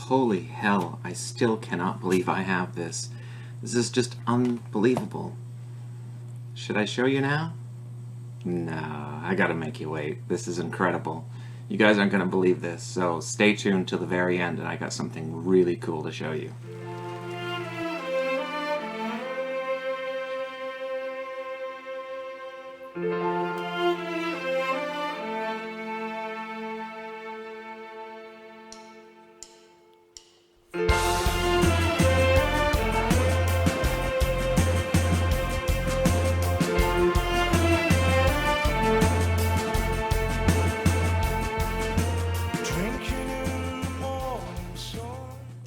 Holy hell, I still cannot believe I have this. This is just unbelievable. Should I show you now? No, I gotta make you wait. This is incredible. You guys aren't gonna believe this, so stay tuned till the very end and I got something really cool to show you.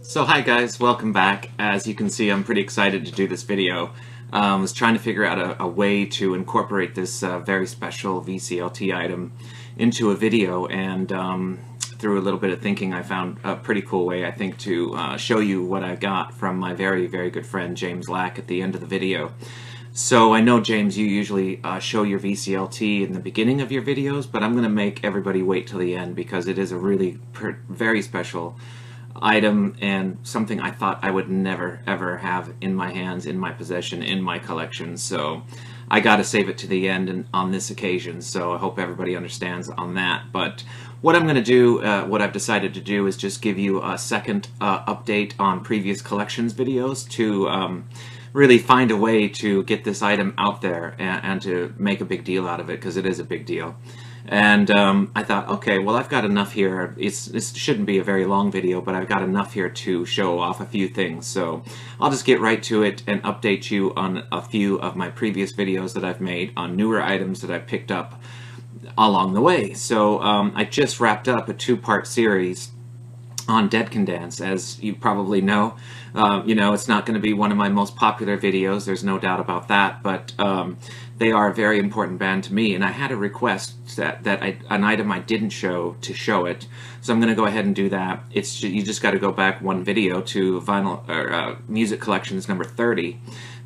So hi guys, welcome back. As you can see, I'm pretty excited to do this video. I was trying to figure out a way to incorporate this very special VCLT item into a video, and through a little bit of thinking I found a pretty cool way, I think, to show you what I got from my very, very good friend James Lack at the end of the video. So I know, James, you usually show your VCLT in the beginning of your videos, but I'm going to make everybody wait till the end because it is a really very special item and something I thought I would never ever have in my hands, in my possession, in my collection. So I got to save it to the end and on this occasion, so I hope everybody understands on that. But what I'm going to do, what I've decided to do, is just give you a second update on previous collections videos to really find a way to get this item out there and to make a big deal out of it, because it is a big deal. And I thought, okay, well, I've got enough here. This shouldn't be a very long video, but I've got enough here to show off a few things. So I'll just get right to it and update you on a few of my previous videos that I've made on newer items that I picked up along the way. So I just wrapped up a two-part series on Dead Can Dance. As you probably know, it's not going to be one of my most popular videos, there's no doubt about that, but they are a very important band to me, and I had a request that an item I didn't show to show it, so I'm going to go ahead and do that. You just got to go back one video to vinyl or Music Collections number 30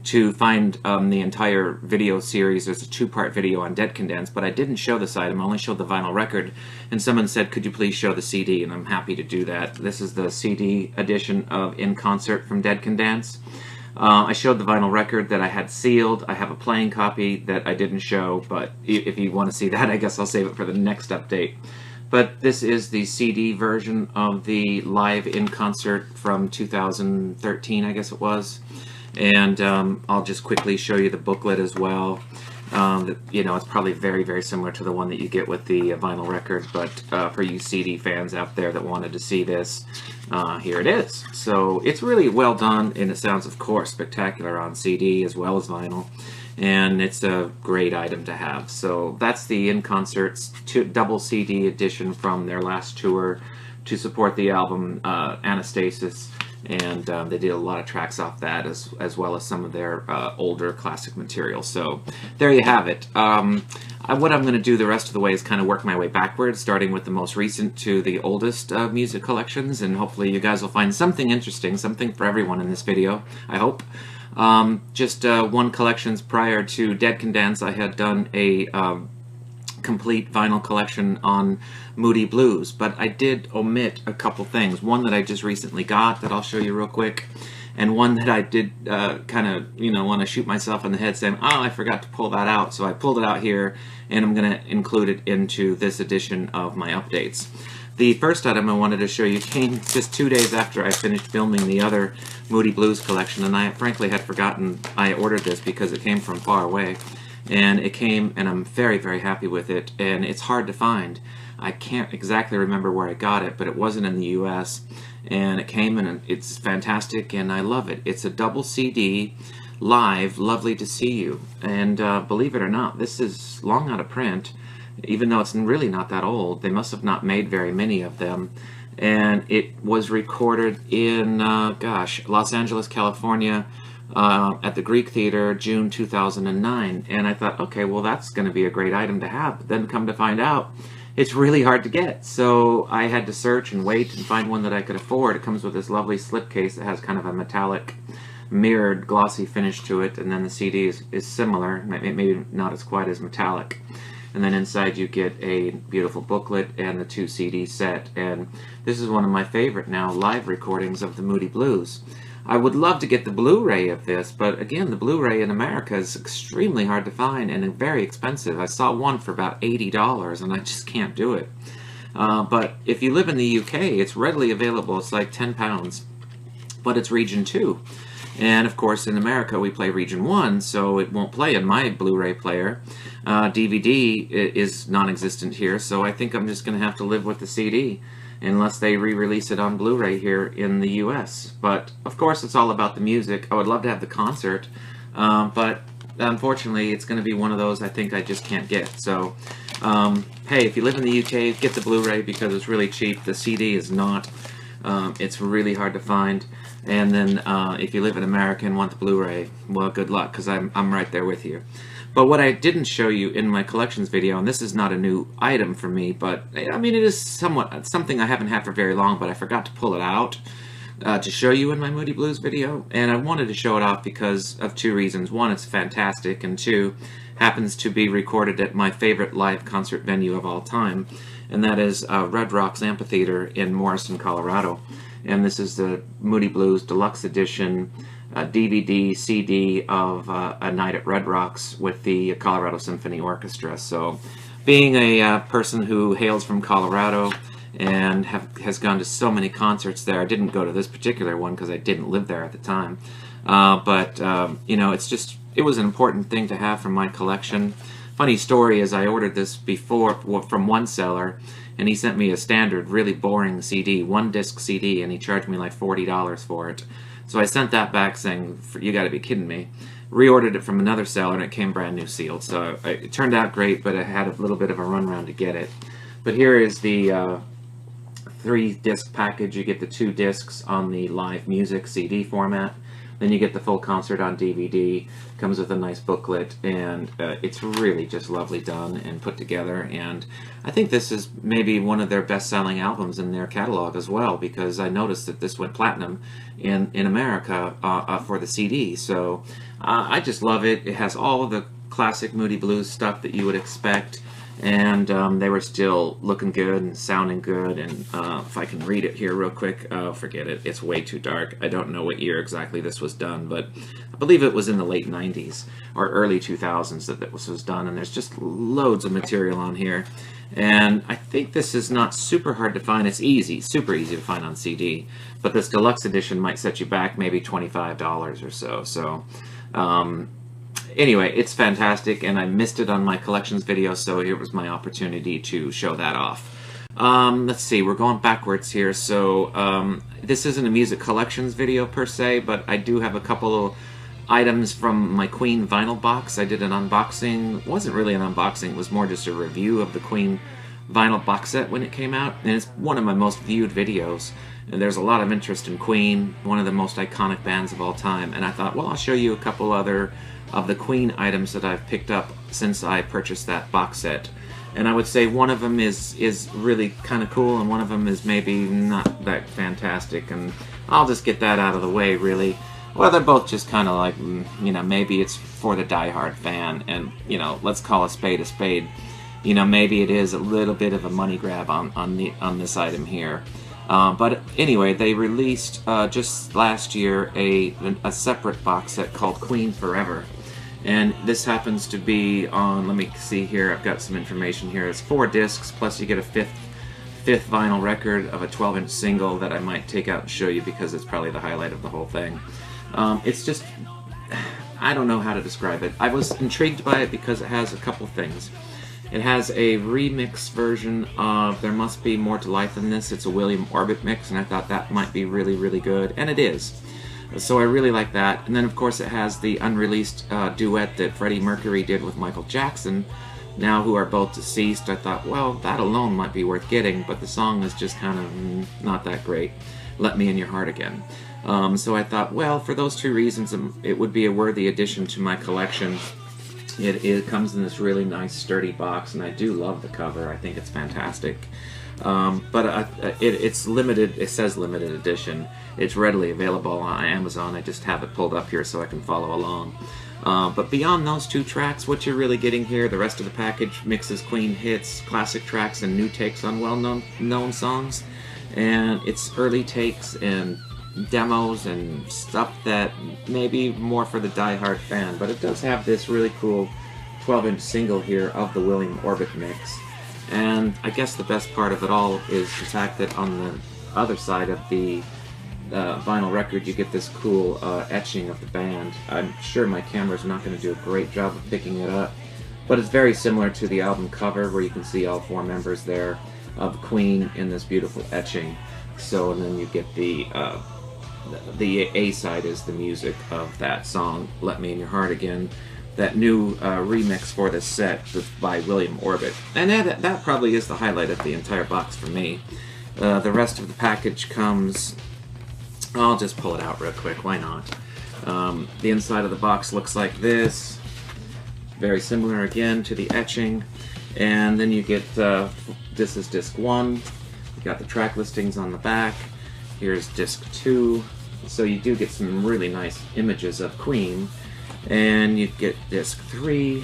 to find the entire video series. There's a two-part video on Dead Can Dance, but I didn't show this item, I only showed the vinyl record, and someone said, could you please show the CD, and I'm happy to do that. This is the CD edition of In Concert from Dead Can Dance. I showed the vinyl record that I had sealed. I have a playing copy that I didn't show, but if you want to see that, I guess I'll save it for the next update. But this is the CD version of the live In Concert from 2013, I guess it was. And I'll just quickly show you the booklet as well. It's probably very, very similar to the one that you get with the vinyl record, but for you CD fans out there that wanted to see this, here it is. So it's really well done, and it sounds, of course, spectacular on CD as well as vinyl, and it's a great item to have. So that's the In Concert's double CD edition from their last tour to support the album Anastasis. And they did a lot of tracks off that, as well as some of their older classic material. So there you have it. What I'm going to do the rest of the way is kind of work my way backwards, starting with the most recent to the oldest music collections, and hopefully you guys will find something interesting, something for everyone in this video, I hope. Just one collections prior to Dead Can Dance, I had done a complete vinyl collection on Moody Blues, but I did omit a couple things. One that I just recently got that I'll show you real quick, and one that I did kind of, want to shoot myself in the head saying, oh, I forgot to pull that out. So I pulled it out here, and I'm going to include it into this edition of my updates. The first item I wanted to show you came just 2 days after I finished filming the other Moody Blues collection, and I frankly had forgotten I ordered this because it came from far away. And it came, and I'm very, very happy with it, and it's hard to find. I can't exactly remember where I got it, but it wasn't in the US, and it came, and it's fantastic, and I love it. It's a double CD, live, Lovely to See You, and believe it or not, this is long out of print, even though it's really not that old. They must have not made very many of them, and it was recorded in, Los Angeles, California, at the Greek Theater, June 2009, and I thought, okay, well, that's going to be a great item to have. But then come to find out, it's really hard to get, so I had to search and wait and find one that I could afford. It comes with this lovely slipcase that has kind of a metallic, mirrored, glossy finish to it, and then the CD is similar, maybe not as quite as metallic. and then inside you get a beautiful booklet and the 2 CD set. And this is one of my favorite now live recordings of the Moody Blues. I would love to get the Blu-ray of this, but again, the Blu-ray in America is extremely hard to find and very expensive. I saw one for about $80 and I just can't do it. But if you live in the UK, it's readily available. It's like £10, but it's region 2. And of course in America we play region 1, so it won't play in my Blu-ray player. DVD is non-existent here, so I think I'm just going to have to live with the CD unless they re-release it on Blu-ray here in the US. But of course it's all about the music. I would love to have the concert, but unfortunately it's going to be one of those I think I just can't get. So hey, if you live in the UK, get the Blu-ray because it's really cheap. The CD is not. It's really hard to find. And then if you live in America and want the Blu-ray, well, good luck, because I'm right there with you. But what I didn't show you in my collections video, and this is not a new item for me, but I mean it is somewhat something I haven't had for very long, but I forgot to pull it out to show you in my Moody Blues video. And I wanted to show it off because of 2 reasons. One, it's fantastic, and 2, happens to be recorded at my favorite live concert venue of all time, and that is Red Rocks Amphitheater in Morrison, Colorado. And this is the Moody Blues Deluxe Edition DVD, CD of A Night at Red Rocks with the Colorado Symphony Orchestra. So being a person who hails from Colorado and has gone to so many concerts there, I didn't go to this particular one because I didn't live there at the time. But you know, it was an important thing to have from my collection. Funny story is I ordered this before from one seller, and he sent me a standard, really boring CD, 1-disc CD, and he charged me like $40 for it. So I sent that back saying, you gotta be kidding me. Reordered it from another seller and it came brand new sealed. So it turned out great, but I had a little bit of a runaround to get it. But here is the 3-disc package. You get the 2 discs on the live music CD format. Then you get the full concert on DVD. Comes with a nice booklet, and it's really just lovely done and put together. And I think this is maybe one of their best-selling albums in their catalog as well, because I noticed that this went platinum in America for the CD. So I just love it. It has all of the classic Moody Blues stuff that you would expect. And they were still looking good and sounding good. And if I can read it here real quick, oh, forget it, it's way too dark. I don't know what year exactly this was done, but I believe it was in the late 90s or early 2000s that this was done. And there's just loads of material on here. And I think this is not super hard to find. It's easy, super easy to find on CD. But this deluxe edition might set you back maybe $25 or so. So anyway, it's fantastic, and I missed it on my collections video, so here was my opportunity to show that off. Let's see, we're going backwards here. So this isn't a music collections video per se, but I do have a couple of items from my Queen vinyl box. I did an unboxing. It wasn't really an unboxing, it was more just a review of the Queen vinyl box set when it came out, and it's one of my most viewed videos. And there's a lot of interest in Queen, one of the most iconic bands of all time, and I thought, well, I'll show you a couple other of the Queen items that I've picked up since I purchased that box set. And I would say one of them is really kind of cool, and one of them is maybe not that fantastic, and I'll just get that out of the way, really. Well, they're both just kind of like, you know, maybe it's for the diehard fan, and, you know, let's call a spade a spade. You know, maybe it is a little bit of a money grab on this item here. But anyway, they released just last year a separate box set called Queen Forever. And this happens to be on, let me see here, I've got some information here. It's 4 discs, plus you get a fifth vinyl record of a 12-inch single that I might take out and show you because it's probably the highlight of the whole thing. It's just, I don't know how to describe it. I was intrigued by it because it has a couple things. It has a remix version of There Must Be More to Life Than This. It's a William Orbit mix, and I thought that might be really, really good, and it is. So I really like that. And then, of course, it has the unreleased duet that Freddie Mercury did with Michael Jackson, now who are both deceased. I thought, well, that alone might be worth getting, but the song is just kind of not that great. Let Me In Your Heart Again. So I thought, well, for those 2 reasons, it would be a worthy addition to my collection. It comes in this really nice sturdy box, and I do love the cover. I think it's fantastic. But it's limited. It says limited edition. It's readily available on Amazon. I just have it pulled up here so I can follow along. But beyond those 2 tracks, what you're really getting here, the rest of the package mixes Queen hits, classic tracks, and new takes on well-known songs. And it's early takes and demos and stuff that may be more for the die-hard fan. But it does have this really cool 12-inch single here of the William Orbit mix. And I guess the best part of it all is the fact that on the other side of the vinyl record you get this cool etching of the band. I'm sure my camera's not going to do a great job of picking it up, but it's very similar to the album cover where you can see all 4 members there of Queen in this beautiful etching. So, and then you get the A side is the music of that song, Let Me In Your Heart Again, that new remix for this set by William Orbit. And that probably is the highlight of the entire box for me. The rest of the package comes, I'll just pull it out real quick, why not? The inside of the box looks like this, very similar again to the etching. And then you get, this is disc 1, you got the track listings on the back, here's disc 2, so you do get some really nice images of Queen. And you get disc 3,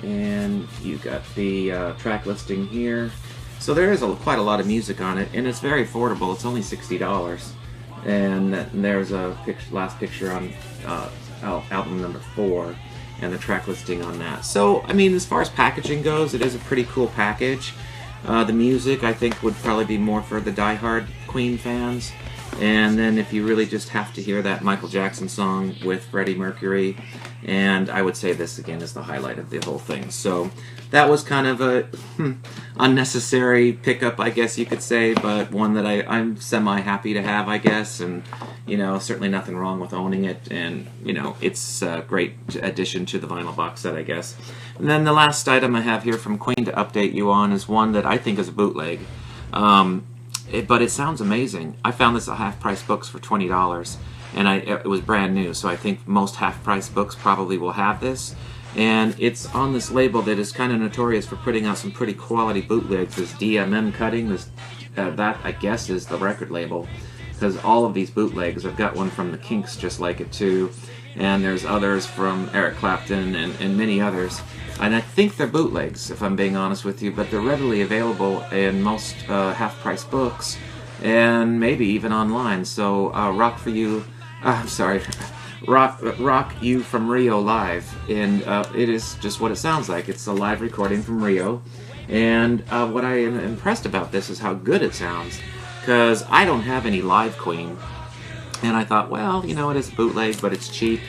and you got the track listing here. So there is quite a lot of music on it, and it's very affordable. It's only $60. And there's a last picture on album number 4, and the track listing on that. So, I mean, as far as packaging goes, it is a pretty cool package. The music, I think, would probably be more for the die-hard Queen fans. And then if you really just have to hear that Michael Jackson song with Freddie Mercury, and I would say this again is the highlight of the whole thing. So that was kind of a unnecessary pickup, I guess you could say, but one that I'm semi-happy to have, I guess, and, you know, certainly nothing wrong with owning it, and, you know, it's a great addition to the vinyl box set, I guess. And then the last item I have here from Queen to update you on is one that I think is a bootleg. But it sounds amazing. I found this at half-price books for $20, and it was brand new, so I think most half-price books probably will have this. And it's on this label that is kind of notorious for putting out some pretty quality bootlegs. This DMM cutting, that I guess is the record label, because all of these bootlegs, I've got one from the Kinks just like it too, and there's others from Eric Clapton and many others. And I think they're bootlegs, if I'm being honest with you, but they're readily available in most half-price books, and maybe even online. So Rock You From Rio Live, and it is just what it sounds like. It's a live recording from Rio, and what I am impressed about this is how good it sounds, because I don't have any live Queen, and I thought, well, you know, it is a bootleg, but it's cheap.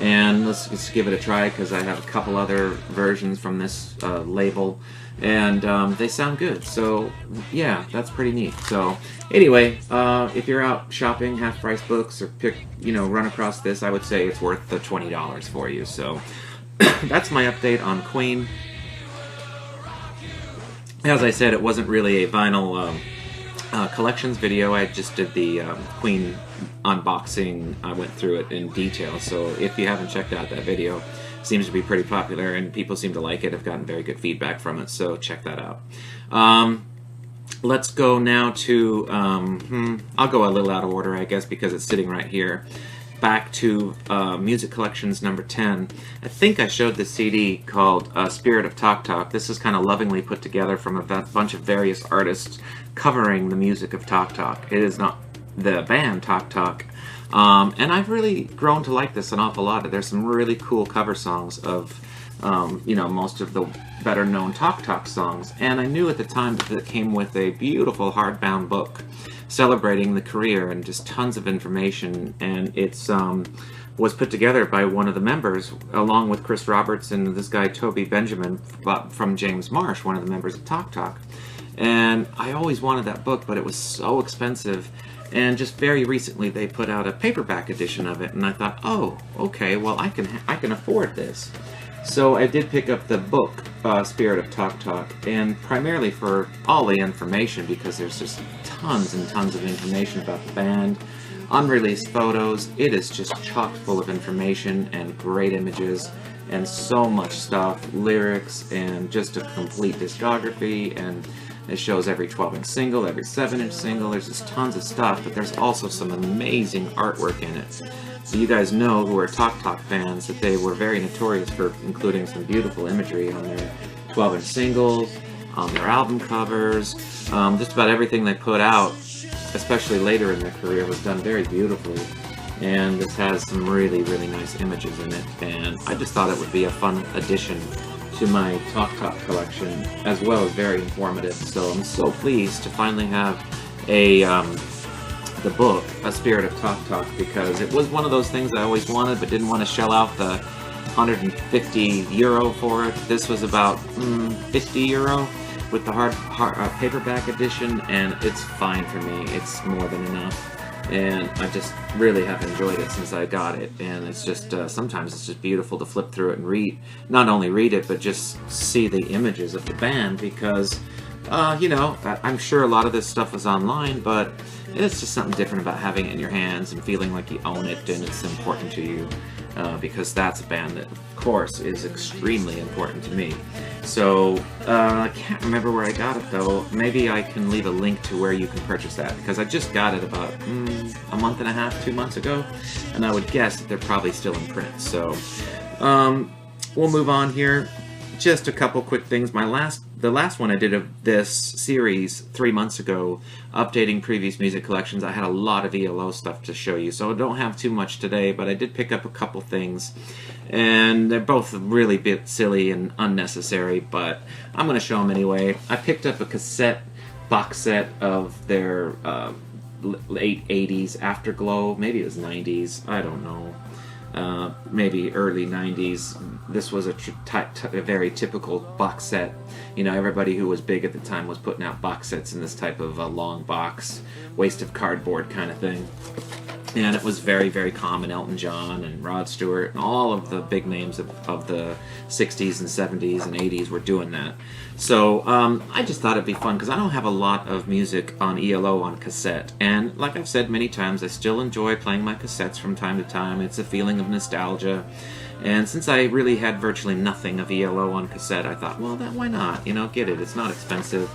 And let's just give it a try, because I have a couple other versions from this label, and they sound good. So yeah, that's pretty neat. So anyway, if you're out shopping half-price books or run across this, I would say it's worth the $20 for you. So that's my update on Queen. As I said, it wasn't really a vinyl collections video. I just did the Queen unboxing. I went through it in detail, so if you haven't checked out that video, it seems to be pretty popular and people seem to like it. I've gotten very good feedback from it, so check that out. Let's go now to I'll go a little out of order, I guess, because it's sitting right here. Back to Music Collections number 10. I think I showed the CD called Spirit of Talk Talk. This is kind of lovingly put together from a bunch of various artists covering the music of Talk Talk. It is not the band Talk Talk. And I've really grown to like this an awful lot. There's some really cool cover songs of most of the better known Talk Talk songs. And I knew at the time that it came with a beautiful hardbound book celebrating the career and just tons of information, and it's was put together by one of the members along with Chris Roberts and this guy Toby Benjamin from James Marsh, one of the members of Talk Talk. And I always wanted that book, but it was so expensive, and just very recently they put out a paperback edition of it, and I thought, oh, okay, well I can afford this. So I did pick up the book, Spirit of Talk Talk, and primarily for all the information, because there's just tons and tons of information about the band, unreleased photos. It is just chock full of information and great images and so much stuff, lyrics, and just a complete discography, and It shows every 12-inch single, every 7-inch single. There's just tons of stuff, but there's also some amazing artwork in it. So you guys know, who are Talk Talk fans, that they were very notorious for including some beautiful imagery on their 12-inch singles, on their album covers. Just about everything they put out, especially later in their career, was done very beautifully. And this has some really, really nice images in it. And I just thought it would be a fun addition to my Talk Talk collection, as well as very informative. So I'm so pleased to finally have the book, A Spirit of Talk Talk, because it was one of those things I always wanted but didn't want to shell out the €150 for it. This was about €50 with the hard paperback edition, and it's fine for me. It's more than enough. And I just really have enjoyed it since I got it, and it's just sometimes it's just beautiful to flip through it and read, not only read it, but just see the images of the band, because you know, I'm sure a lot of this stuff is online, but it's just something different about having it in your hands and feeling like you own it and it's important to you, because that's a band that, of course, is extremely important to me. So I can't remember where I got it, though. Maybe I can leave a link to where you can purchase that, because I just got it about a month and a half, 2 months ago, and I would guess that they're probably still in print. So we'll move on here. Just a couple quick things. The last one I did of this series 3 months ago, updating previous music collections, I had a lot of ELO stuff to show you, so I don't have too much today, but I did pick up a couple things, and they're both really a bit silly and unnecessary, but I'm going to show them anyway. I picked up a cassette box set of their late 80s Afterglow, maybe it was 90s, I don't know. Maybe early 90s. This was a very typical box set. You know, everybody who was big at the time was putting out box sets in this type of long box, waste of cardboard kind of thing. And it was very, very common. Elton John and Rod Stewart and all of the big names of the 60s and 70s and 80s were doing that. So I just thought it'd be fun, because I don't have a lot of music on ELO on cassette. And like I've said many times, I still enjoy playing my cassettes from time to time. It's a feeling of nostalgia. And since I really had virtually nothing of ELO on cassette, I thought, well, why not? You know, get it. It's not expensive.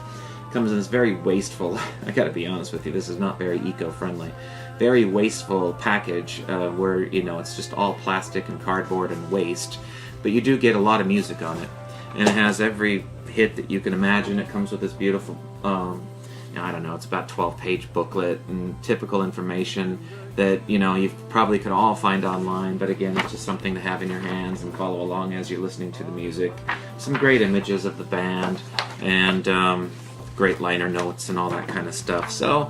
It comes in this very wasteful, I gotta be honest with you, this is not very eco-friendly. Very wasteful package where, you know, it's just all plastic and cardboard and waste, but you do get a lot of music on it, and it has every hit that you can imagine. It comes with this beautiful, I don't know, it's about 12-page booklet and typical information that, you know, you probably could all find online, but again, it's just something to have in your hands and follow along as you're listening to the music. Some great images of the band, and great liner notes and all that kind of stuff. So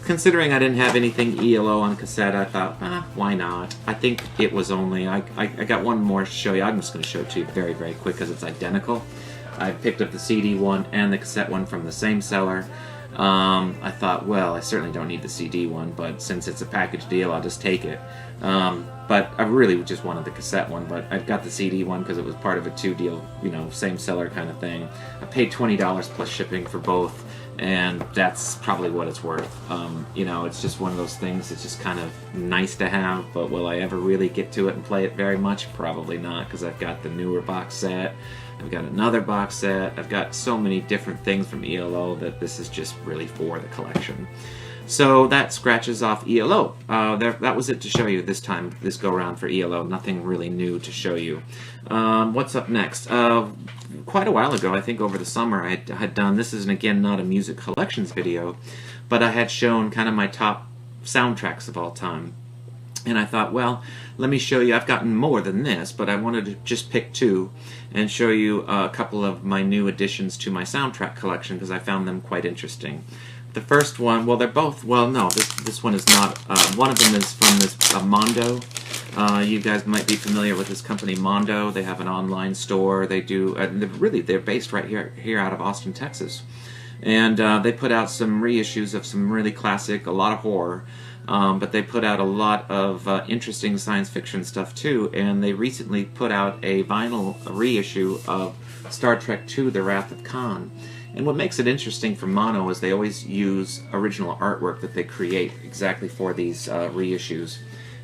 considering I didn't have anything ELO on cassette, I thought, why not? I think it was only, I got one more to show you. I'm just going to show it to you very, very quick because it's identical. I picked up the CD one and the cassette one from the same seller. I thought, well, I certainly don't need the CD one, but since it's a package deal, I'll just take it. But I really just wanted the cassette one, but I've got the CD one because it was part of a two-deal, you know, same seller kind of thing. I paid $20 plus shipping for both, and that's probably what it's worth. You know, it's just one of those things that's just kind of nice to have, but will I ever really get to it and play it very much? Probably not, because I've got the newer box set, I've got another box set, I've got so many different things from ELO that this is just really for the collection. So that scratches off ELO. That was it to show you this time, this go around for ELO. Nothing really new to show you. What's up next? Quite a while ago, I think over the summer, I had done, this is again not a music collections video, but I had shown kind of my top soundtracks of all time. And I thought, well, let me show you, I've gotten more than this, but I wanted to just pick two and show you a couple of my new additions to my soundtrack collection because I found them quite interesting. The first one, well, they're both, well, no, this one is not, one of them is from this Mondo. You guys might be familiar with this company, Mondo. They have an online store. They do, they're based right here out of Austin, Texas. And they put out some reissues of some really classic, a lot of horror, but they put out a lot of interesting science fiction stuff too, and they recently put out a vinyl reissue of Star Trek II, The Wrath of Khan. And what makes it interesting for Mono is they always use original artwork that they create exactly for these reissues.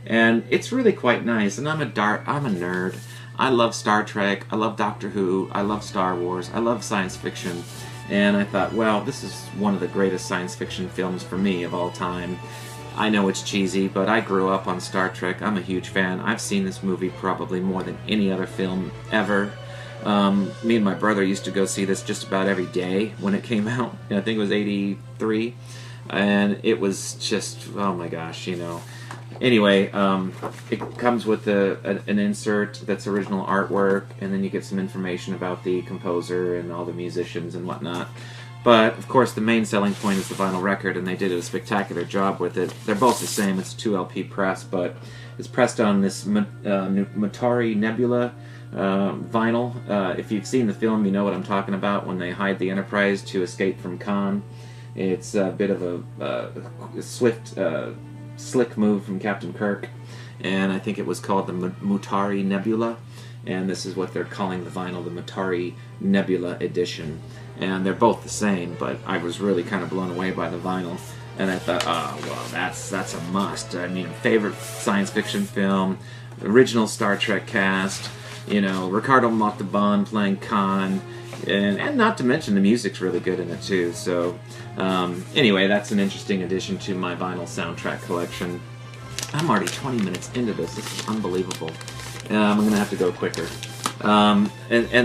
And it's really quite nice, and I'm a nerd. I love Star Trek, I love Doctor Who, I love Star Wars, I love science fiction. And I thought, well, this is one of the greatest science fiction films for me of all time. I know it's cheesy, but I grew up on Star Trek. I'm a huge fan. I've seen this movie probably more than any other film ever. Me and my brother used to go see this just about every day when it came out. I think it was '83. And it was just, oh my gosh, you know. Anyway, it comes with an insert that's original artwork, and then you get some information about the composer and all the musicians and whatnot. But, of course, the main selling point is the vinyl record, and they did a spectacular job with it. They're both the same. It's a 2 LP press, but it's pressed on this Moody Nebula vinyl. If you've seen the film, you know what I'm talking about when they hide the Enterprise to escape from Khan. It's a bit of a swift, slick move from Captain Kirk, and I think it was called the Moody Nebula, and this is what they're calling the vinyl, the Moody Nebula edition. And they're both the same, but I was really kind of blown away by the vinyl, and I thought, oh, well, that's a must. I mean, favorite science fiction film, original Star Trek cast, you know, Ricardo Montalban playing Khan, and not to mention the music's really good in it too. So anyway, that's an interesting addition to my vinyl soundtrack collection. I'm already 20 minutes into this. This is unbelievable. I'm going to have to go quicker. And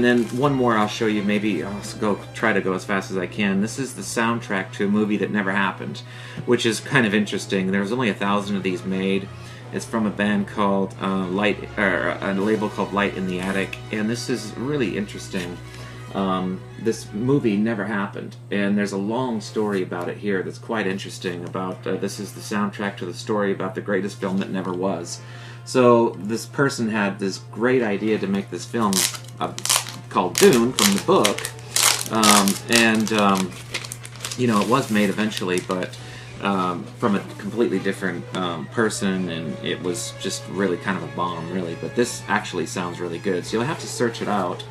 then one more I'll show you. Maybe I'll try to go as fast as I can. This is the soundtrack to a movie that never happened, which is kind of interesting. There was only 1,000 of these made. It's from a band called a label called Light in the Attic, and this is really interesting. This movie never happened, and there's a long story about it here that's quite interesting. About this is the soundtrack to the story about the greatest film that never was. So this person had this great idea to make this film called Dune from the book, you know, it was made eventually, but from a completely different person, and it was just really kind of a bomb, really. But this actually sounds really good, so you'll have to search it out.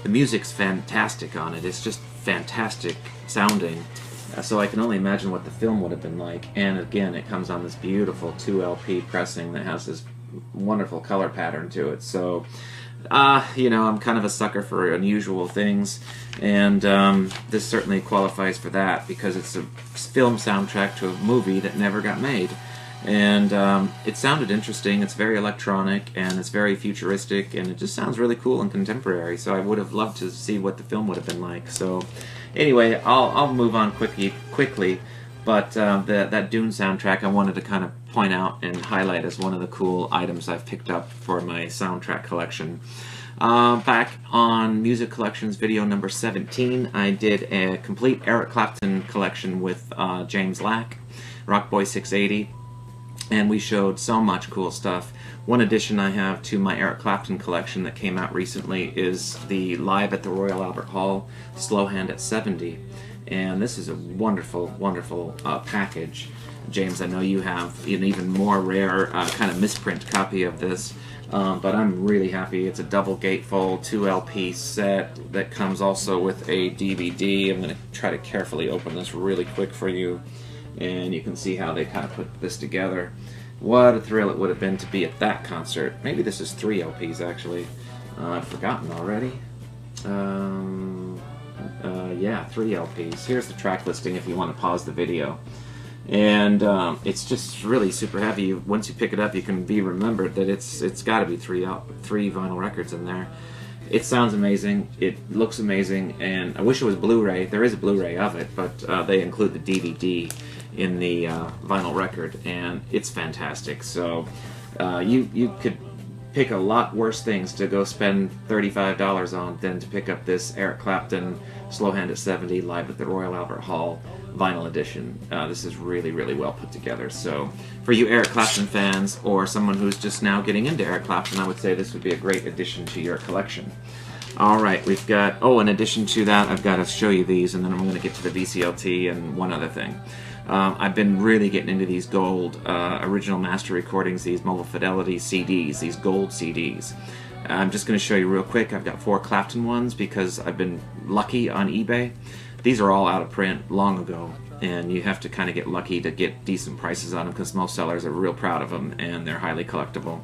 The music's fantastic on it. It's just fantastic sounding. So I can only imagine what the film would have been like. And again, it comes on this beautiful 2 LP pressing that has this wonderful color pattern to it. So, you know, I'm kind of a sucker for unusual things, and this certainly qualifies for that because it's a film soundtrack to a movie that never got made. And it sounded interesting. It's very electronic, and it's very futuristic, and it just sounds really cool and contemporary. So I would have loved to see what the film would have been like. So anyway, I'll move on quickly. But that Dune soundtrack I wanted to kind of point out and highlight as one of the cool items I've picked up for my soundtrack collection. Back on Music Collections video number 17, I did a complete Eric Clapton collection with James Lack, Rockboy680. And we showed so much cool stuff. One addition I have to my Eric Clapton collection that came out recently is the Live at the Royal Albert Hall Slow Hand at 70. And this is a wonderful, wonderful package. James, I know you have an even more rare kind of misprint copy of this. But I'm really happy. It's a double gatefold 2 LP set that comes also with a DVD. I'm going to try to carefully open this really quick for you. And you can see how they kind of put this together. What a thrill it would have been to be at that concert. Maybe this is 3 LPs actually. I've forgotten already. Yeah, 3 LPs. Here's the track listing if you want to pause the video. And it's just really super heavy. Once you pick it up, you can be remembered that it's got to be three vinyl records in there. It sounds amazing, it looks amazing, and I wish it was Blu-ray. There is a Blu-ray of it, but they include the DVD in the vinyl record, and it's fantastic. So you could pick a lot worse things to go spend $35 on than to pick up this Eric Clapton Slow Hand at 70 Live at the Royal Albert Hall vinyl edition. This is really, really well put together. So for you Eric Clapton fans, or someone who's just now getting into Eric Clapton, I would say this would be a great addition to your collection. Alright, we've got, in addition to that, I've got to show you these, and then I'm going to get to the VCLT and one other thing. I've been really getting into these gold original master recordings, these mobile fidelity CDs, these gold CDs. I'm just going to show you real quick. I've got 4 Clapton ones because I've been lucky on eBay. These are all out of print long ago, and you have to kind of get lucky to get decent prices on them because most sellers are real proud of them and they're highly collectible.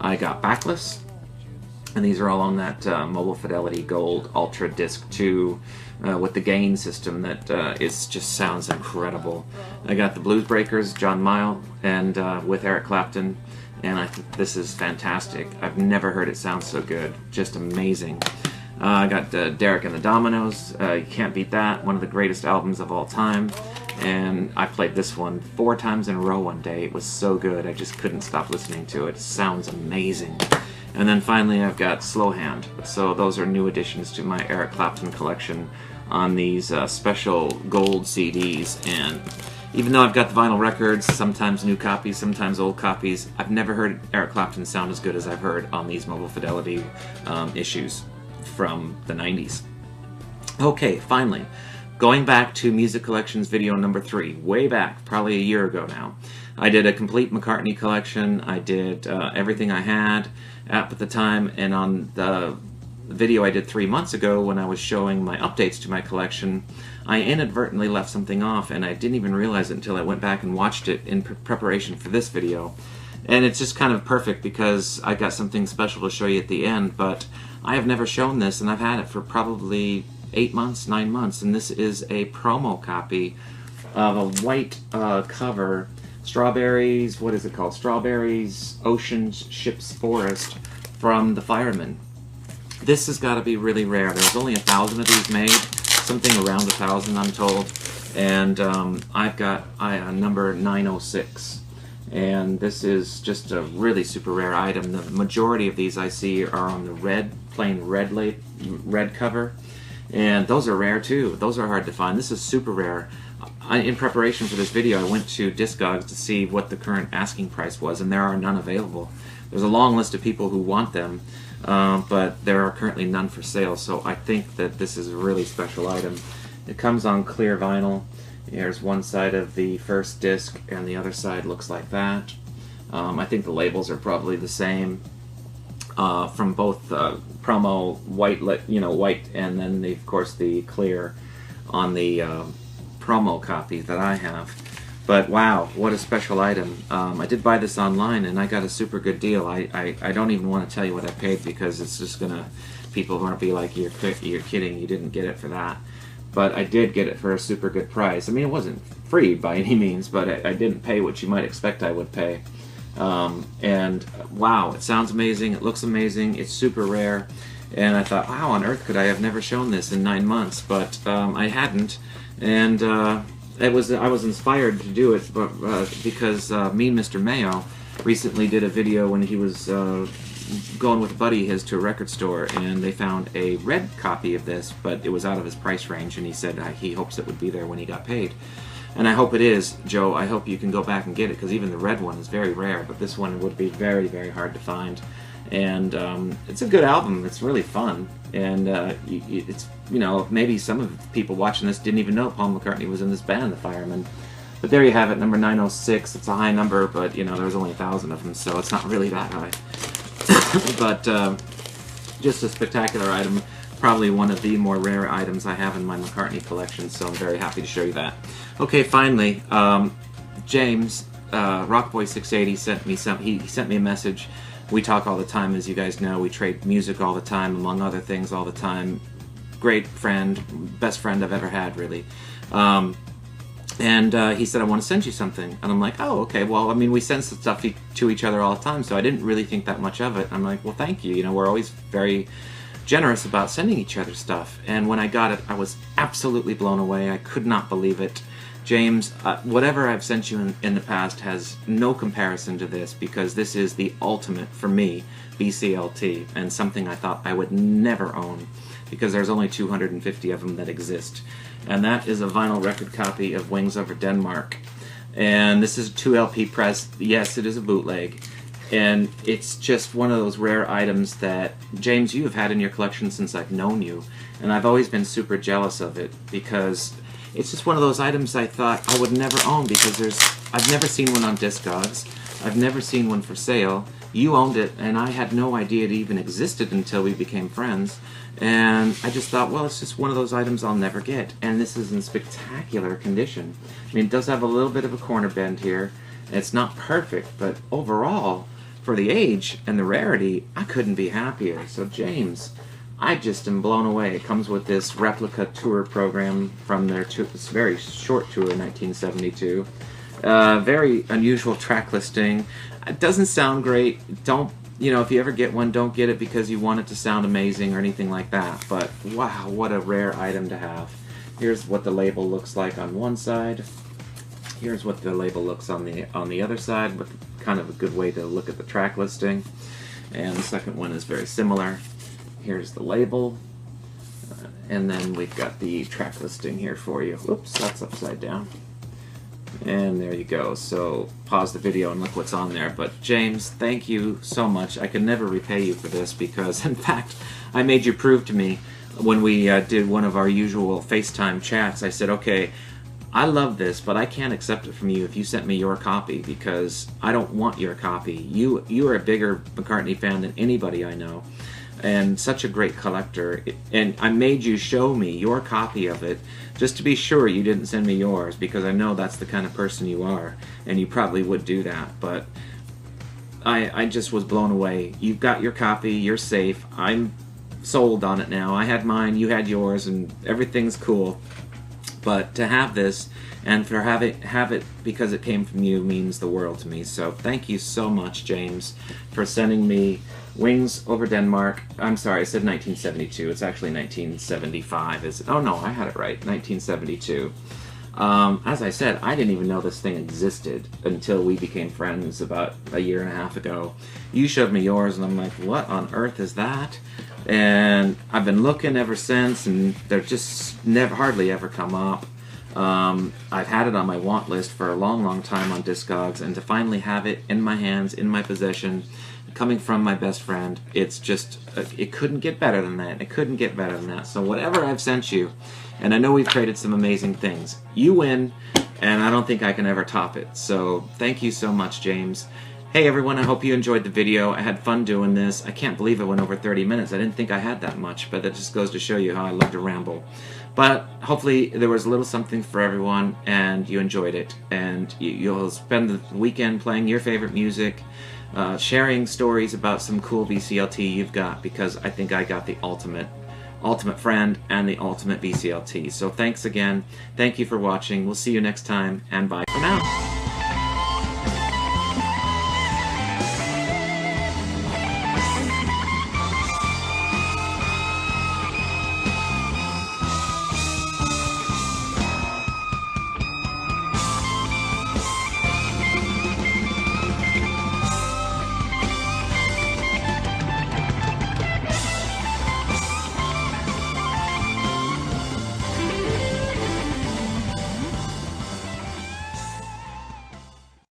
I got backless, And these are all on that Mobile Fidelity Gold Ultra Disc 2 with the gain system that just sounds incredible. I got the Blues Breakers, John Mayall, and with Eric Clapton, and I think this is fantastic. I've never heard it sound so good. Just amazing. I got Derek and the Dominoes. You can't beat that. One of the greatest albums of all time. And I played this one 4 times in a row one day. It was so good. I just couldn't stop listening to it. It sounds amazing. And then finally I've got Slow Hand. So those are new additions to my Eric Clapton collection on these special gold CDs. And even though I've got the vinyl records, sometimes new copies, sometimes old copies, I've never heard Eric Clapton sound as good as I've heard on these Mobile Fidelity issues from the 90s. Okay, finally, going back to Music Collections video number 3, way back, probably a year ago now. I did a complete McCartney collection. I did everything I had at the time, and on the video I did 3 months ago when I was showing my updates to my collection, I inadvertently left something off, and I didn't even realize it until I went back and watched it in preparation for this video. And it's just kind of perfect because I got something special to show you at the end, but I have never shown this, and I've had it for probably 8 months, 9 months, and this is a promo copy of a white cover, Strawberries, what is it called? Strawberries, Oceans, Ships, Forest, from The Fireman. This has got to be really rare. There's only 1,000 of these made, something around 1,000 I'm told, and I've got number 906. And this is just a really super rare item. The majority of these I see are on the plain red cover, and those are rare too. Those are hard to find. This is super rare. In preparation for this video, I went to Discogs to see what the current asking price was, and there are none available. There's a long list of people who want them, but there are currently none for sale, so I think that this is a really special item. It comes on clear vinyl. Here's one side of the first disc, and the other side looks like that. I think the labels are probably the same from both promo white, white, and then of course the clear on the promo copy that I have. But wow, what a special item. I did buy this online, and I got a super good deal. I don't even want to tell you what I paid, because it's just gonna, people are gonna be like, you're kidding, you didn't get it for that. But I did get it for a super good price. I mean, it wasn't free by any means, but I didn't pay what you might expect I would pay. And wow, it sounds amazing, it looks amazing, it's super rare, and I thought, how on earth could I have never shown this in 9 months? But I hadn't, and I was inspired to do it, but because me and Mr. Mayo recently did a video when he was going with a buddy of his to a record store, and they found a red copy of this, but it was out of his price range, and he said he hopes it would be there when he got paid. And I hope it is, Joe. I hope you can go back and get it, because even the red one is very rare, but this one would be very, very hard to find. And it's a good album. It's really fun, and it's, maybe some of the people watching this didn't even know Paul McCartney was in this band, The Fireman. But there you have it, number 906. It's a high number, but there's only 1,000 of them, so it's not really that high. But just a spectacular item, probably one of the more rare items I have in my McCartney collection, so I'm very happy to show you that. Okay, finally, James, Rockboy680 sent me a message. We talk all the time, as you guys know. We trade music all the time, among other things, all the time. Great friend, best friend I've ever had, really. And he said, I want to send you something. And I'm like, oh, okay, well, I mean, we send stuff to each other all the time, so I didn't really think that much of it. I'm like, well, thank you. We're always very generous about sending each other stuff. And when I got it, I was absolutely blown away. I could not believe it. James, whatever I've sent you in the past has no comparison to this, because this is the ultimate, for me, VCLT, and something I thought I would never own, because there's only 250 of them that exist. And that is a vinyl record copy of Wings Over Denmark. And this is a 2LP press. Yes, it is a bootleg. And it's just one of those rare items that, James, you have had in your collection since I've known you. And I've always been super jealous of it, because it's just one of those items I thought I would never own, because I've never seen one on Discogs. I've never seen one for sale. You owned it, and I had no idea it even existed until we became friends. And I just thought, well, it's just one of those items I'll never get. And this is in spectacular condition. I mean, it does have a little bit of a corner bend here. It's not perfect, but overall, for the age and the rarity, I couldn't be happier. So James, I just am blown away. It comes with this replica tour program from their this very short tour in 1972. Very unusual track listing. It doesn't sound great. Don't, you know, if you ever get one, don't get it because you want it to sound amazing or anything like that. But wow, what a rare item to have. Here's what the label looks like on one side. Here's what the label looks on the other side, but kind of a good way to look at the track listing. And the second one is very similar. Here's the label, and then we've got the track listing here for you. Oops, that's upside down. And there you go. So pause the video and look what's on there. But James, thank you so much. I can never repay you for this because, in fact, I made you prove to me when we did one of our usual FaceTime chats. I said, okay, I love this, but I can't accept it from you if you sent me your copy because I don't want your copy. You are a bigger McCartney fan than anybody I know, and such a great collector. And I made you show me your copy of it just to be sure you didn't send me yours, because I know that's the kind of person you are, and you probably would do that. But I just was blown away. You've got your copy, you're safe. I'm sold on it now. I had mine, you had yours, and everything's cool. But to have this, and for have it because it came from you, means the world to me. So thank you so much, James, for sending me Wings Over Denmark. I'm sorry, I said 1972. It's actually 1975. Oh no, I had it right. 1972. As I said, I didn't even know this thing existed until we became friends about a year and a half ago. You showed me yours, and I'm like, what on earth is that? And I've been looking ever since, and they're just hardly ever come up. I've had it on my want list for a long time on Discogs, and to finally have it in my hands, in my possession, coming from my best friend, it's just, it couldn't get better than that. It couldn't get better than that. So whatever I've sent you, and I know we've created some amazing things, you win, and I don't think I can ever top it. So thank you so much, James. Hey everyone, I hope you enjoyed the video. I had fun doing this. I can't believe it went over 30 minutes. I didn't think I had that much, but that just goes to show you how I love to ramble. But hopefully there was a little something for everyone, and you enjoyed it. And you'll spend the weekend playing your favorite music, sharing stories about some cool VCLT you've got, because I think I got the ultimate friend and the ultimate VCLT. So thanks again. Thank you for watching. We'll see you next time, and bye for now.